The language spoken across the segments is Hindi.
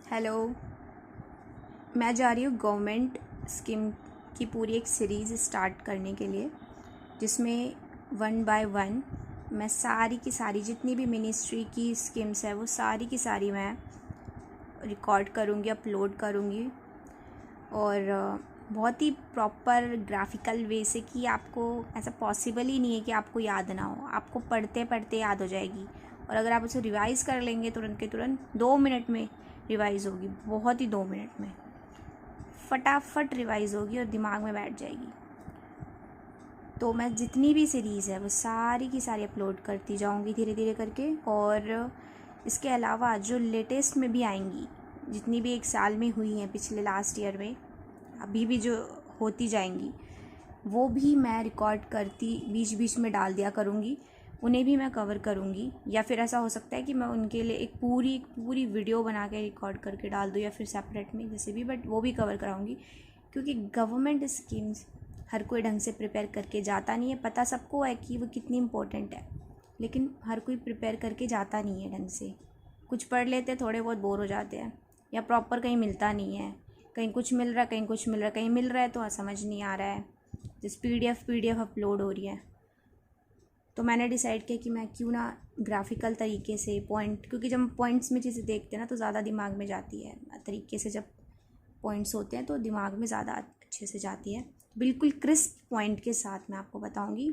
हेलो। मैं जा रही हूँ गवर्नमेंट स्कीम की पूरी एक सीरीज़ स्टार्ट करने के लिए, जिसमें वन बाय वन मैं सारी की सारी जितनी भी मिनिस्ट्री की स्कीम्स है वो सारी की सारी मैं रिकॉर्ड करूँगी, अपलोड करूँगी और बहुत ही प्रॉपर ग्राफिकल वे से कि आपको ऐसा पॉसिबल ही नहीं है कि आपको याद ना हो। आपको पढ़ते पढ़ते याद हो जाएगी और अगर आप उसे रिवाइज़ कर लेंगे तुरंत के तुरंत 2 मिनट में रिवाइज़ होगी, बहुत ही 2 मिनट में फटाफट रिवाइज़ होगी और दिमाग में बैठ जाएगी। तो मैं जितनी भी सीरीज़ है वो सारी की सारी अपलोड करती जाऊंगी धीरे धीरे करके। और इसके अलावा जो लेटेस्ट में भी आएंगी, जितनी भी एक साल में हुई हैं, पिछले लास्ट ईयर में अभी भी जो होती जाएंगी, वो भी मैं रिकॉर्ड करती बीच बीच में डाल दिया करूँगी, उन्हें भी मैं कवर करूँगी। या फिर ऐसा हो सकता है कि मैं उनके लिए एक पूरी वीडियो बना के रिकॉर्ड करके डाल दूँ, या फिर सेपरेट में जैसे भी, बट वो भी कवर कराऊँगी। क्योंकि गवर्नमेंट स्कीम्स हर कोई ढंग से प्रिपेयर करके जाता नहीं है। पता सबको है कि वो कितनी इम्पोर्टेंट है, लेकिन हर कोई प्रिपेयर करके जाता नहीं है ढंग से। कुछ पढ़ लेते, थोड़े बहुत बोर हो जाते हैं, या प्रॉपर कहीं मिलता नहीं है, कहीं कुछ मिल रहा है, कहीं कुछ मिल रहा है, कहीं मिल रहा है तो समझ नहीं आ रहा है, जिस पीडीएफ अपलोड हो रही है। तो मैंने डिसाइड किया कि मैं क्यों ना ग्राफिकल तरीके से पॉइंट, क्योंकि जब पॉइंट्स में चीज़ें देखते हैं ना तो ज़्यादा दिमाग में जाती है तरीके से। जब पॉइंट्स होते हैं तो दिमाग में ज़्यादा अच्छे से जाती है। बिल्कुल क्रिस्प पॉइंट के साथ मैं आपको बताऊंगी।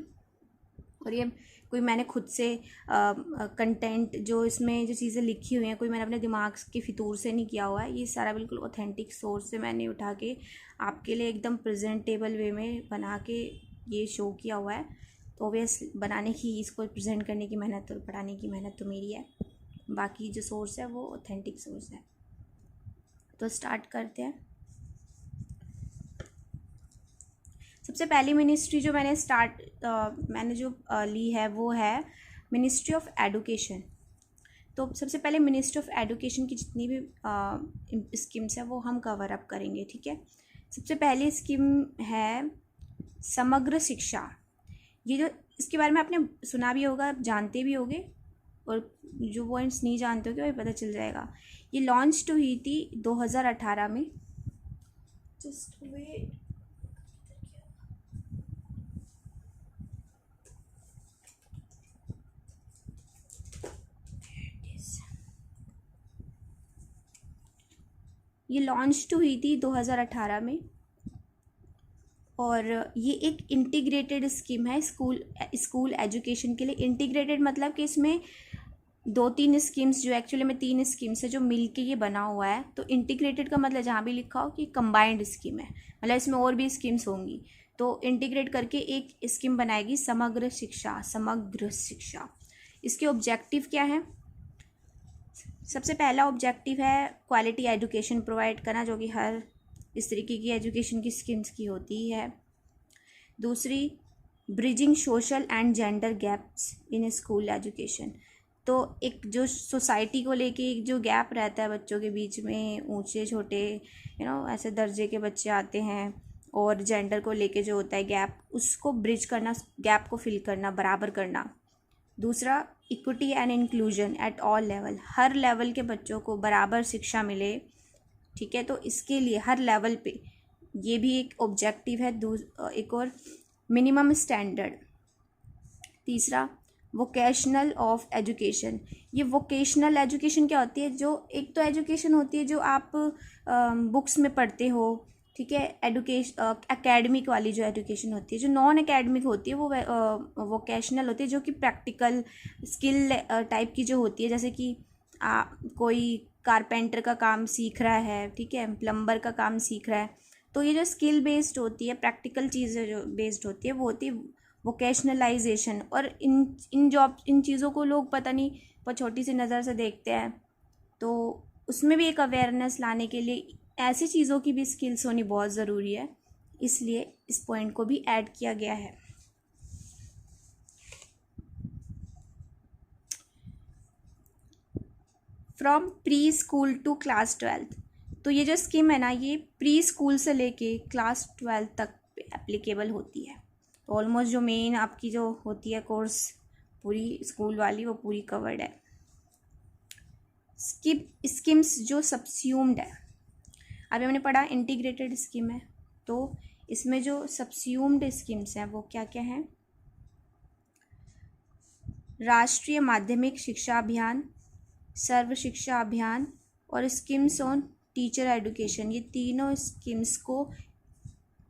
और ये कोई मैंने खुद से कंटेंट, जो इसमें जो चीज़ें लिखी हुई हैं, कोई मैंने अपने दिमाग के फितूर से नहीं किया हुआ है। ये सारा बिल्कुल ऑथेंटिक सोर्स से मैंने उठा के आपके लिए एकदम प्रेजेंटेबल वे में बना के ये शो किया हुआ है। तो ऑब्वियस बनाने की, इसको प्रेजेंट करने की मेहनत और पढ़ाने की मेहनत तो मेरी है, बाकी जो सोर्स है वो ऑथेंटिक सोर्स है। तो स्टार्ट करते हैं। सबसे पहली मिनिस्ट्री जो मैंने जो ली है वो है मिनिस्ट्री ऑफ एडुकेशन। तो सबसे पहले मिनिस्ट्री ऑफ एडुकेशन की जितनी भी स्कीम्स है वो हम कवर अप करेंगे, ठीक है। सबसे पहली स्कीम है समग्र शिक्षा। ये जो, इसके बारे में आपने सुना भी होगा, आप जानते भी होंगे, और जो पॉइंट्स नहीं जानते होगे वो पता चल जाएगा। ये लॉन्च तो हुई थी 2018 में। Just wait. ये लॉन्च तो हुई थी 2018 में, और ये एक इंटीग्रेटेड स्कीम है स्कूल एजुकेशन के लिए। इंटीग्रेटेड मतलब कि इसमें 2-3 स्कीम्स, जो एक्चुअली में 3 स्कीम्स है, जो मिलके ये बना हुआ है। तो इंटीग्रेटेड का मतलब जहाँ भी लिखा हो कि कंबाइंड स्कीम है, मतलब इसमें और भी स्कीम्स होंगी, तो इंटीग्रेट करके एक स्कीम बनाएगी समग्र शिक्षा। समग्र शिक्षा, इसके ऑब्जेक्टिव क्या है? सबसे पहला ऑब्जेक्टिव है क्वालिटी एजुकेशन प्रोवाइड करना, जो कि हर इस तरीके की एजुकेशन की स्कीम्स की होती है। दूसरी, bridging social and gender gaps in school education. तो एक जो सोसाइटी को लेके एक जो गैप रहता है बच्चों के बीच में, ऊंचे छोटे ऐसे दर्जे के बच्चे आते हैं, और जेंडर को लेके जो होता है गैप, उसको ब्रिज करना, गैप को फिल करना, बराबर करना। दूसरा, equity and inclusion at all level. Her level के बच्चों को बराबर शिक्षा मिले, ठीक है। तो इसके लिए हर लेवल पे ये भी एक ऑब्जेक्टिव है। एक और, मिनिमम स्टैंडर्ड। तीसरा, वोकेशनल ऑफ एजुकेशन। ये वोकेशनल एजुकेशन क्या होती है? जो एक तो एजुकेशन होती है जो आप बुक्स में पढ़ते हो, ठीक है, एकेडमिक वाली जो एजुकेशन होती है। जो नॉन एकेडमिक होती है वो वोकेशनल होती है, जो कि प्रैक्टिकल स्किल टाइप की जो होती है। जैसे कि कोई कारपेंटर का काम सीख रहा है, ठीक है, प्लम्बर का काम सीख रहा है, तो ये जो स्किल बेस्ड होती है, प्रैक्टिकल चीज़ें जो बेस्ड होती है, वो होती है वोकेशनलाइजेशन। और इन चीज़ों को लोग पता नहीं बहुत छोटी सी नज़र से देखते हैं, तो उसमें भी एक अवेयरनेस लाने के लिए ऐसी चीज़ों की भी स्किल्स होनी बहुत ज़रूरी है, इसलिए इस पॉइंट को भी ऐड किया गया है। From pre school to class 12। तो ये जो स्कीम है ना, ये प्री स्कूल से लेके क्लास 12 तक एप्लीकेबल होती है। तो ऑलमोस्ट जो मेन आपकी जो होती है कोर्स पूरी स्कूल वाली, वो पूरी कवर्ड है। स्कीम्स जो सबस्यूम्ड है, अभी हमने पढ़ा इंटीग्रेटेड स्कीम है, तो इसमें जो सबस्यूम्ड स्कीम्स हैं वो क्या क्या हैं? राष्ट्रीय माध्यमिक शिक्षा अभियान, सर्व शिक्षा अभियान और स्कीम्स ऑन टीचर एजुकेशन, ये तीनों स्कीम्स को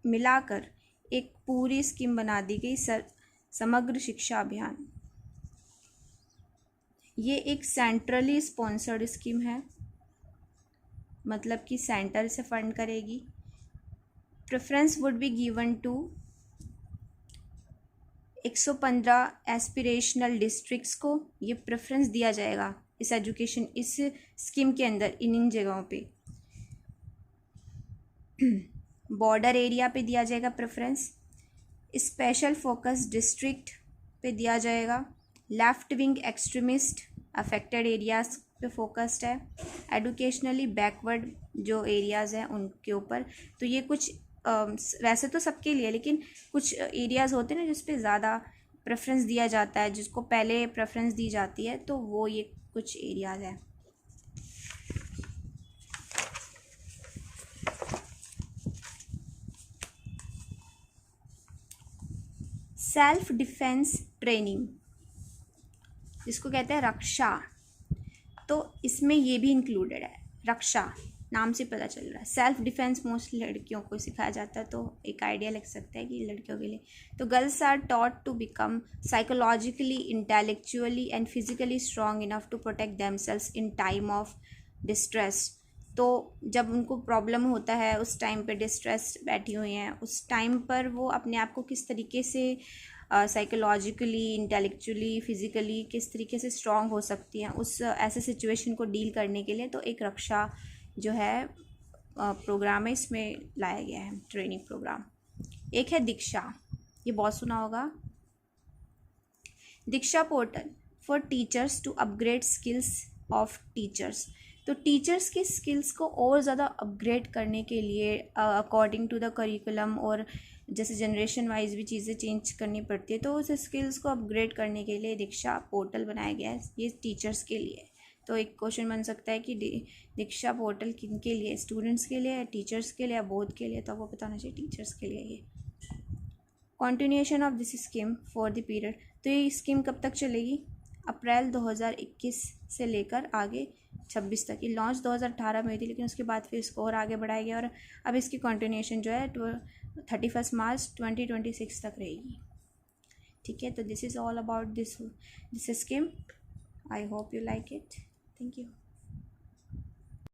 मिलाकर एक पूरी स्कीम बना दी गई समग्र शिक्षा अभियान। ये एक सेंट्रली स्पॉन्सर्ड स्कीम है, मतलब कि सेंटर से फंड करेगी। Preference would be given to 115 aspirational districts को ये प्रेफरेंस दिया जाएगा इस स्कीम के अंदर, इन जगहों पे। बॉर्डर एरिया पे दिया जाएगा प्रेफरेंस, स्पेशल फोकस डिस्ट्रिक्ट पे दिया जाएगा, left wing extremist affected areas पे फोकस्ड है, एडुकेशनली बैकवर्ड जो एरियाज़ हैं उनके ऊपर। तो ये कुछ वैसे तो सबके लिए, लेकिन कुछ एरियाज़ होते हैं ना जिस पे ज़्यादा प्रेफरेंस दिया जाता है, जिसको पहले प्रेफरेंस दी जाती है, तो वो ये कुछ एरियाज़ हैं। सेल्फ डिफेंस ट्रेनिंग, जिसको कहते हैं रक्षा, तो इसमें ये भी इंक्लूडेड है। रक्षा नाम से पता चल रहा है। सेल्फ डिफेंस मोस्टली लड़कियों को सिखाया जाता है, तो एक आइडिया लग सकता है कि लड़कियों के लिए। तो girls are taught to become psychologically, intellectually and physically strong enough to protect themselves in time of distress. तो जब उनको प्रॉब्लम होता है, उस टाइम पे डिस्ट्रेस बैठी हुई हैं, उस टाइम पर वो अपने आप को किस तरीके से साइकोलॉजिकली, इंटेलेक्चुअली, फिज़िकली किस तरीके से स्ट्रॉन्ग हो सकती हैं उस ऐसे सिचुएशन को डील करने के लिए। तो एक रक्षा जो है प्रोग्राम है, इसमें लाया गया है ट्रेनिंग प्रोग्राम। एक है दीक्षा, ये बहुत सुना होगा। Diksha portal for teachers to upgrade skills of teachers. तो टीचर्स की स्किल्स को और ज़्यादा अपग्रेड करने के लिए अकॉर्डिंग टू द करिकुलम, और जैसे जनरेशन वाइज भी चीज़ें चेंज करनी पड़ती है, तो उस स्किल्स को अपग्रेड करने के लिए दीक्षा पोर्टल बनाया गया है, ये टीचर्स के लिए। तो एक क्वेश्चन बन सकता है कि दीक्षा पोर्टल किन के लिए, स्टूडेंट्स के लिए, टीचर्स के लिए, या बोथ के लिए? तो आपको पता होना चाहिए टीचर्स के लिए। ये continuation of this scheme for the period, तो ये स्कीम कब तक चलेगी? अप्रैल 2021 से लेकर आगे 26 तक। ये लॉन्च 2018 में हुई थी, लेकिन उसके बाद फिर इसको और आगे बढ़ाया गया, और अब इसकी कंटिन्यूएशन जो है 31 मार्च 2026 तक रहेगी। ठीक है, तो this is all about this scheme. I hope you like it. Thank you.